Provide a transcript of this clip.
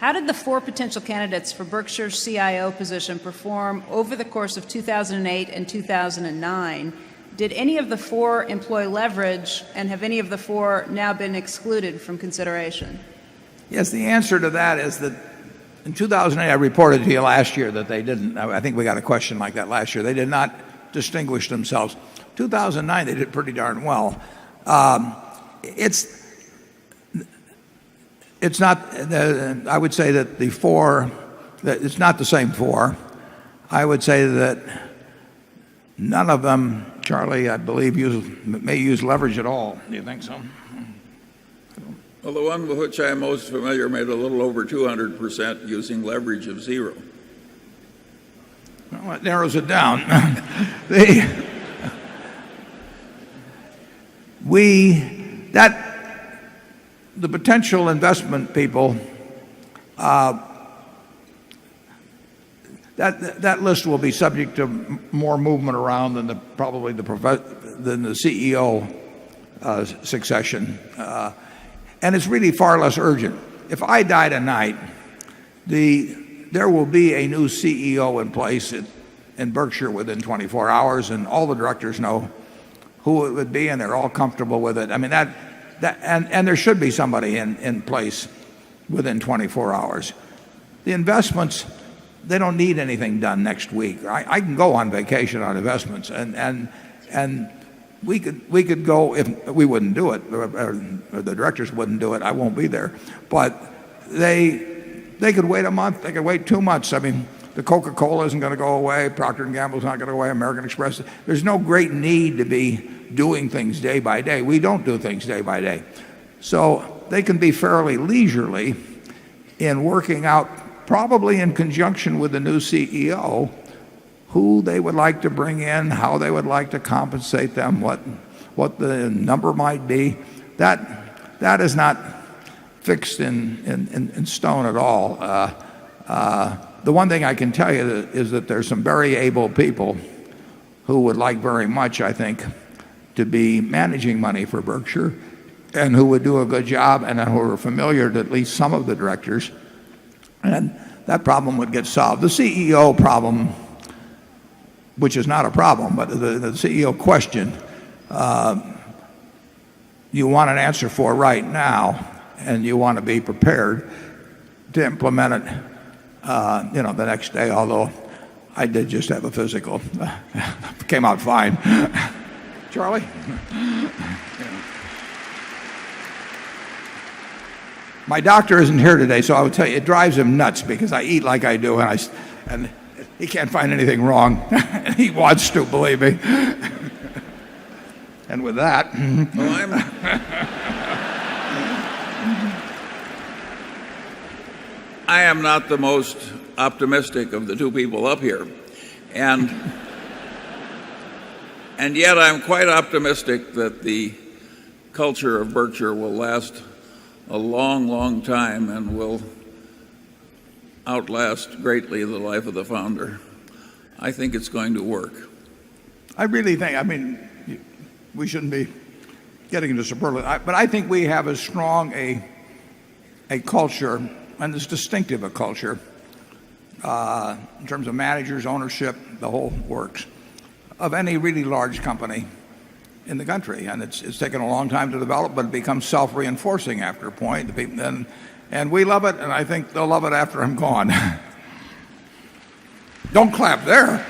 How did the 4 potential candidates for Berkshire's CIO position perform over the course of 2008 and 2009? Did any of the 4 employ leverage, and have any of the 4 now been excluded from consideration? Yes, the answer to that is that in 2008, I reported to you last year that they didn't. I think we got a question like that last year. They did not distinguish themselves. 2009, they did pretty darn well. It's not, I would say that the 4, that it's not the same 4. I would say that none of them, Charlie, I believe, may use leverage at all. Do you think so? Well, the one with which I'm most familiar made a little over 200% using leverage of 0. Well, that narrows it down. The potential investment people, that list will be subject to more movement around than probably the CEO succession. And it's really far less urgent. If I die tonight, there will be a new CEO in place in Berkshire within 24 hours, and all the directors know who it would be, and they're all comfortable with it. I mean, and there should be somebody in place within 24 hours. The investments, they don't need anything done next week. I can go on vacation on investments, and we could go, if we wouldn't do it, or the directors wouldn't do it. I won't be there, but they could wait a month. They could wait 2 months. I mean, the Coca-Cola isn't going to go away. Procter & Gamble's not going to go away. American Express. There's no great need to be doing things day by day. We don't do things day by day. So they can be fairly leisurely in working out, probably in conjunction with the new CEO, who they would like to bring in, how they would like to compensate them, what the number might be. That is not fixed in stone at all. The one thing I can tell you is that there's some very able people who would like very much, I think, to be managing money for Berkshire, and who would do a good job, and who are familiar to at least some of the directors, and that problem would get solved. The CEO problem, which is not a problem, but the CEO question, you want an answer for right now, and you want to be prepared to implement it the next day, although I did just have a physical. Came out fine. Charlie? My doctor isn't here today, so I would tell you, it drives him nuts because I eat like I do, and he can't find anything wrong. He wants to, believe me. And with that, I am not the most optimistic of the 2 people up here, and yet I'm quite optimistic that the culture of Berkshire will last a long, long time and will outlast greatly the life of the founder. I think it's going to work. I really think, I mean, we shouldn't be getting into superlative, but I think we have as strong a culture, and as distinctive a culture, in terms of managers, ownership, the whole works, of any really large company in the country. And it's taken a long time to develop, but it becomes self-reinforcing after a point. And we love it, and I think they'll love it after I'm gone. Don't clap there.